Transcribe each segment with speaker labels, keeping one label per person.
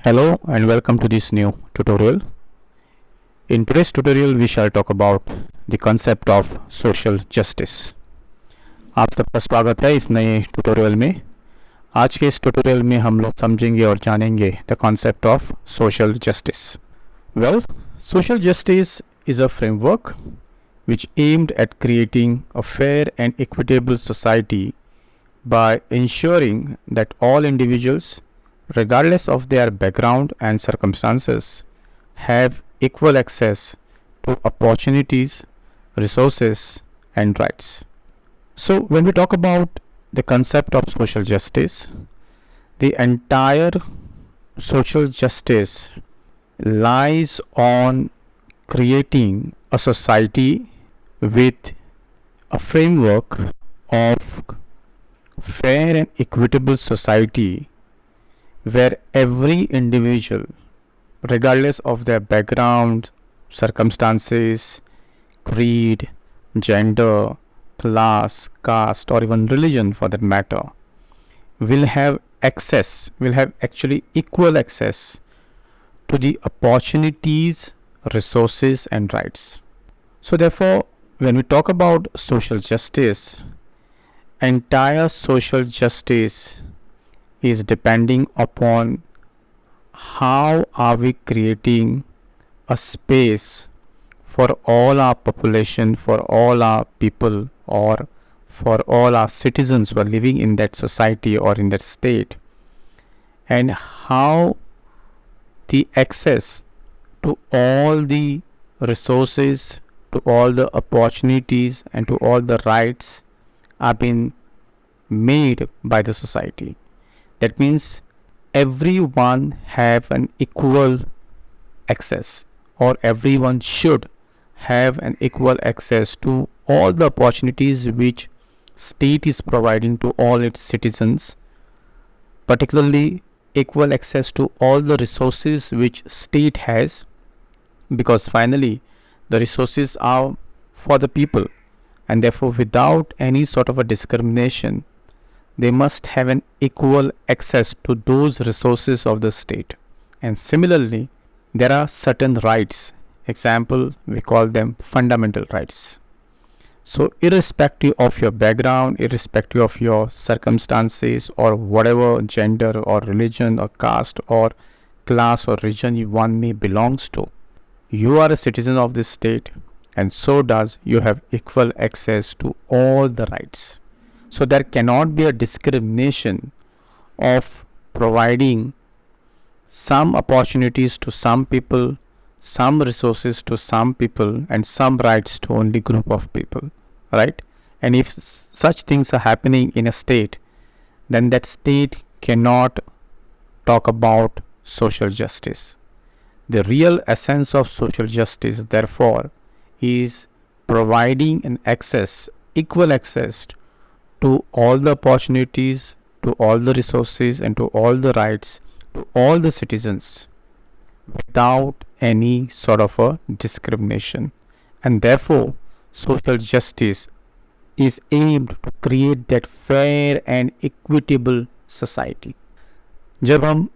Speaker 1: Hello and welcome to this new tutorial. In today's tutorial we shall talk about the concept of social justice. आप सबका स्वागत है इस नए tutorial में। आज के इस ट्यूटोरियल में हम लोग समझेंगे और जानेंगे the concept of social justice. Well, social justice is a framework which aimed at creating a fair and equitable society by ensuring that all individuals, regardless of their background and circumstances, have equal access to opportunities, resources, and rights. So, when we talk about the concept of social justice, the entire social justice lies on creating a society with a framework of fair and equitable society where every individual, regardless of their background, circumstances, creed, gender, class, caste, or even religion for that matter, will have actually equal access to the opportunities, resources, and rights. So therefore, when we talk about social justice, entire social justice is depending upon how are we creating a space for all our population, for all our people, or for all our citizens who are living in that society or in that state, and how the access to all the resources, to all the opportunities, and to all the rights are being made by the society. That means everyone have an equal access, or everyone should have an equal access to all the opportunities which state is providing to all its citizens, particularly equal access to all the resources which state has, because finally the resources are for the people, and therefore without any sort of a discrimination they must have an equal access to those resources of the state. And similarly, there are certain rights. Example, we call them fundamental rights. So irrespective of your background, irrespective of your circumstances, or whatever gender or religion or caste or class or region one may belongs to, you are a citizen of this state, and so does you have equal access to all the rights. So there cannot be a discrimination of providing some opportunities to some people, some resources to some people, and some rights to only group of people, right? And if such things are happening in a state, then that state cannot talk about social justice. The real essence of social justice, therefore, is providing an access, equal access to all the opportunities, to all the resources, and to all the rights to all the citizens without any sort of a discrimination. And therefore, social justice is aimed to create that fair and equitable society. जब हम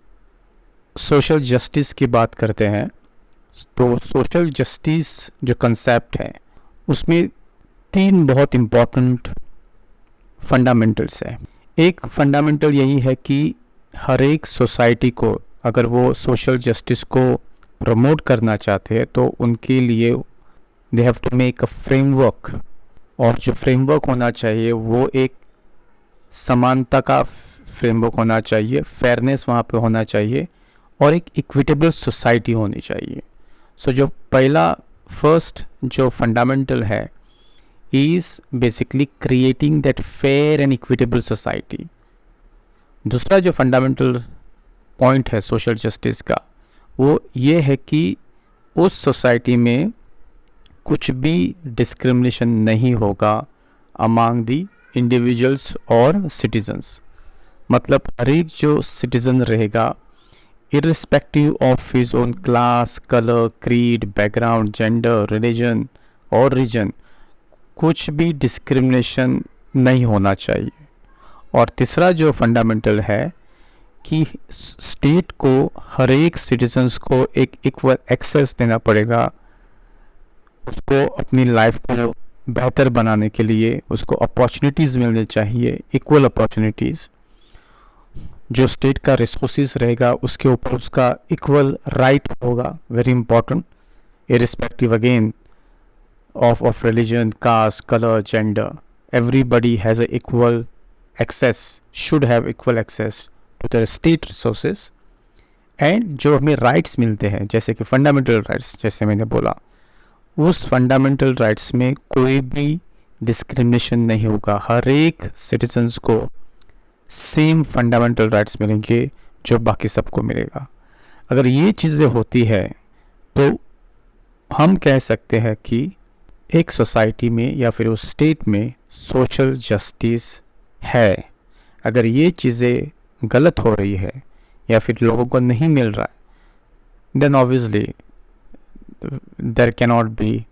Speaker 1: social justice की बात करते हैं तो social justice जो concept है उसमें तीन बहुत इम्पॉर्टेंट फंडामेंटल्स है। एक फंडामेंटल यही है कि हर एक सोसाइटी को अगर वो सोशल जस्टिस को प्रमोट करना चाहते हैं तो उनके लिए they have to make a framework, और जो फ्रेमवर्क होना चाहिए वो एक समानता का फ्रेमवर्क होना चाहिए, फेयरनेस वहाँ पे होना चाहिए, और एक इक्विटेबल सोसाइटी होनी चाहिए। सो जो पहला फर्स्ट जो फंडामेंटल है is basically creating that fair and equitable society. दूसरा जो फंडामेंटल पॉइंट है सोशल जस्टिस का वो ये है कि उस सोसाइटी में कुछ भी डिस्क्रिमिनेशन नहीं होगा अमंग द इंडिविजुअल्स और सिटीजन्स। मतलब हर एक जो सिटीजन रहेगा irrespective of his own class, color, creed, background, gender, religion और रीजन, कुछ भी डिस्क्रिमिनेशन नहीं होना चाहिए। और तीसरा जो फंडामेंटल है कि स्टेट को हर एक सिटीजन्स को एक इक्वल एक्सेस देना पड़ेगा, उसको अपनी लाइफ को बेहतर बनाने के लिए उसको अपॉर्चुनिटीज़ मिलनी चाहिए, इक्वल अपॉर्चुनिटीज़। जो स्टेट का रिसोर्सेज रहेगा उसके ऊपर उसका इक्वल राइट होगा, very important, irrespective again of religion, caste, color, gender. Everybody has a equal access, should have equal access to the state resources. And जो हमें राइट्स मिलते हैं जैसे कि फंडामेंटल राइट्स, जैसे मैंने बोला, उस फंडामेंटल राइट्स में कोई भी डिस्क्रिमिनेशन नहीं होगा। हर एक सिटीजन्स को सेम फंडामेंटल राइट्स मिलेंगे जो बाकी सबको मिलेगा। अगर ये चीज़ें होती है तो हम कह सकते हैं कि एक सोसाइटी में या फिर उस स्टेट में सोशल जस्टिस है। अगर ये चीज़ें गलत हो रही है या फिर लोगों को नहीं मिल रहा है, then obviously there can not be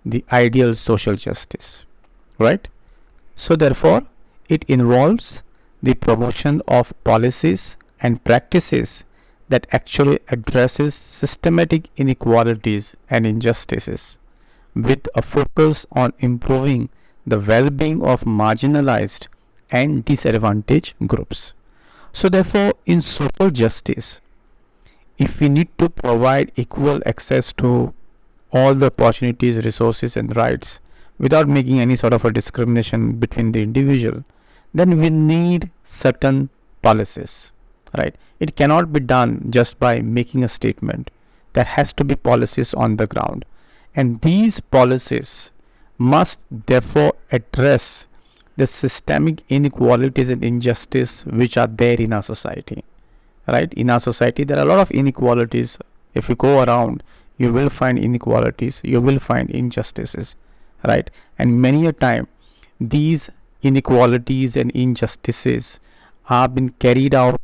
Speaker 1: the ideal social justice, right? So therefore it involves the promotion of policies and practices that actually addresses systematic inequalities and injustices with a focus on improving the well-being of marginalized and disadvantaged groups. So therefore, in social justice, if we need to provide equal access to all the opportunities, resources and rights without making any sort of a discrimination between the individual, then we need certain policies. Right? It cannot be done just by making a statement. There has to be policies on the ground, and these policies must therefore address the systemic inequalities and injustice which are there in our society. Right? In our society, there are a lot of inequalities. If you go around, you will find inequalities. You will find injustices. Right? And many a time, these inequalities and injustices have been carried out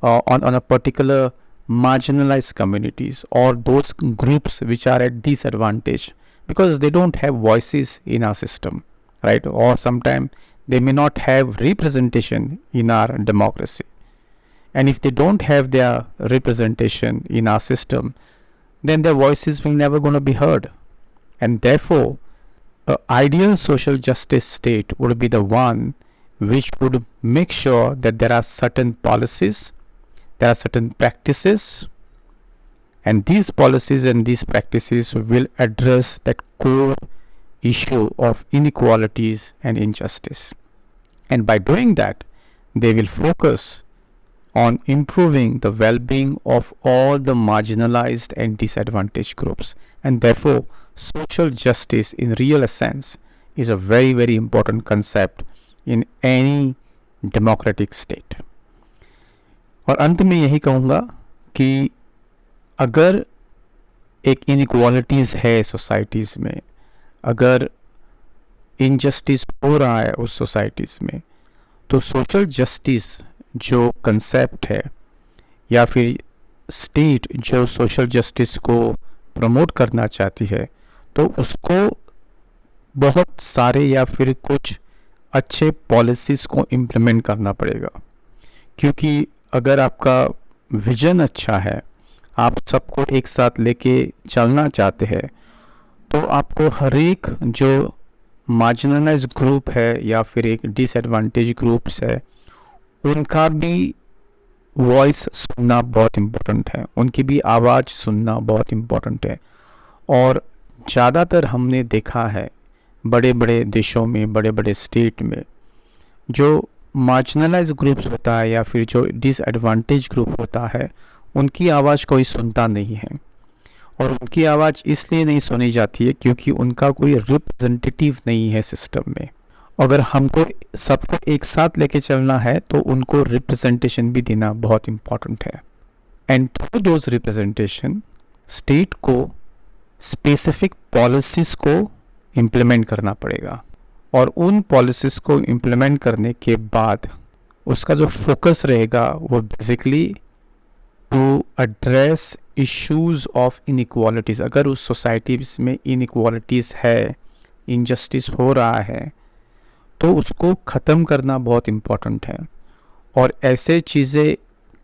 Speaker 1: on a particular marginalized communities or those groups which are at disadvantage because they don't have voices in our system, right? Or sometimes they may not have representation in our democracy. And if they don't have their representation in our system, then their voices will never going to be heard. And therefore, an ideal social justice state would be the one which would make sure that there are certain policies, there are certain practices, and these policies and these practices will address that core issue of inequalities and injustice. And by doing that, they will focus on improving the well-being of all the marginalized and disadvantaged groups. And therefore, social justice in real sense is a very, very important concept in any democratic state. और अंत में यही कहूँगा कि अगर एक inequalities है societies में, अगर इनजस्टिस हो रहा है उस सोसाइटीज़ में, तो सोशल जस्टिस जो कंसेप्ट है या फिर स्टेट जो सोशल जस्टिस को प्रमोट करना चाहती है, तो उसको बहुत सारे या फिर कुछ अच्छे पॉलिसीज़ को इम्प्लीमेंट करना पड़ेगा। क्योंकि अगर आपका विजन अच्छा है, आप सबको एक साथ लेके चलना चाहते हैं, तो आपको हर एक जो मार्जिनलाइज ग्रुप है या फिर एक डिसएडवांटेज ग्रुप्स है, उनका भी वॉइस सुनना बहुत इम्पोर्टेंट है, उनकी भी आवाज़ सुनना बहुत इम्पोर्टेंट है। और ज़्यादातर हमने देखा है बड़े बड़े देशों में, बड़े बड़े स्टेट में, जो मार्जिनलाइज ग्रुप्स होता है या फिर जो डिसएडवांटेज ग्रुप होता है, उनकी आवाज़ कोई सुनता नहीं है। और उनकी आवाज़ इसलिए नहीं सुनी जाती है क्योंकि उनका कोई रिप्रेजेंटेटिव नहीं है सिस्टम में। अगर हमको सबको एक साथ लेके चलना है तो उनको रिप्रेजेंटेशन भी देना बहुत इम्पॉर्टेंट है। And through those representation state को स्पेसिफिक पॉलिसीज़ को इम्प्लीमेंट करना पड़ेगा। और उन पॉलिसीज़ को इम्प्लीमेंट करने के बाद उसका जो फोकस रहेगा वो basically to address issues of inequalities. अगर उस सोसाइटीज़ में इनइक्वालिटीज़ है, इनजस्टिस हो रहा है, तो उसको ख़त्म करना बहुत इम्पोर्टेंट है। और ऐसे चीज़ें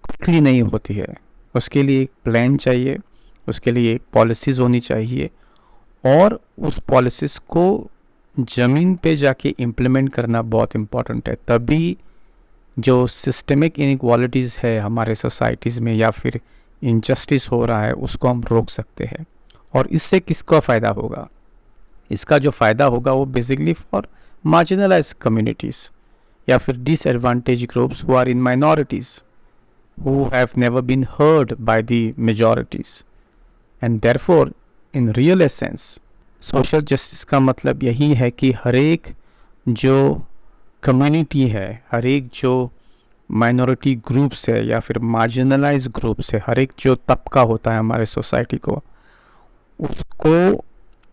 Speaker 1: क्विकली नहीं होती है, उसके लिए एक प्लान चाहिए, उसके लिए एक पॉलिसीज़ होनी चाहिए, और उस पॉलिसीज़ को ज़मीन पे जाके इम्प्लीमेंट करना बहुत इम्पॉर्टेंट है। तभी जो सिस्टमिक इनइक्वालिटीज़ है हमारे सोसाइटीज़ में या फिर इनजस्टिस हो रहा है उसको हम रोक सकते हैं। और इससे किसका फ़ायदा होगा? इसका जो फ़ायदा होगा वो बेसिकली फॉर मार्जिनलाइज कम्युनिटीज़ या फिर disadvantage groups who are in minorities, who have never been heard by the majorities. And therefore, in real essence, social justice का मतलब यही है कि हर एक जो कम्युनिटी है, हर एक जो माइनॉरिटी ग्रुप्स है या फिर मार्जिनलाइज ग्रुप्स है, हर एक जो तबका होता है हमारे सोसाइटी को, उसको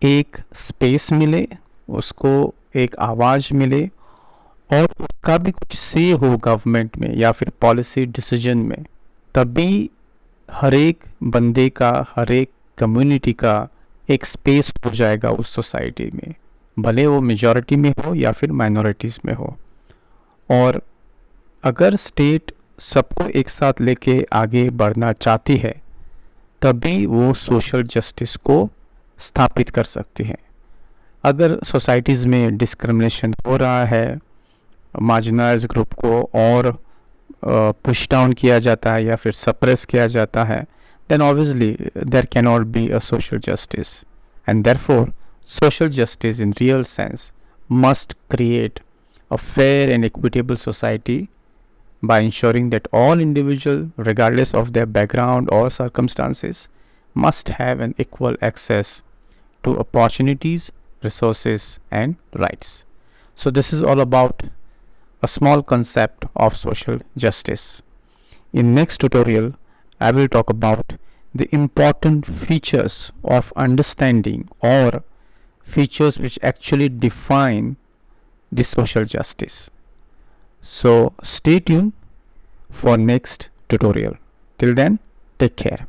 Speaker 1: एक स्पेस मिले, उसको एक आवाज़ मिले, और उसका भी कुछ से हो गवर्नमेंट में या फिर पॉलिसी डिसीजन में। तभी हर एक बंदे का, हर एक कम्युनिटी का एक स्पेस हो जाएगा उस सोसाइटी में, भले वो मेजॉरिटी में हो या फिर माइनॉरिटीज़ में हो। और अगर स्टेट सबको एक साथ लेके आगे बढ़ना चाहती है तभी वो सोशल जस्टिस को स्थापित कर सकती है। अगर सोसाइटीज़ में डिस्क्रिमिनेशन हो रहा है, मार्जिनलाइज ग्रुप को और पुश डाउन किया जाता है या फिर सप्रेस किया जाता है, then obviously there cannot be a social justice, and therefore social justice in real sense must create a fair and equitable society by ensuring that all individuals, regardless of their background or circumstances, must have an equal access to opportunities, resources and rights. So this is all about a small concept of social justice. In next tutorial, I will talk about the important features of understanding or features which actually define the social justice. So stay tuned for next tutorial. Till then, take care.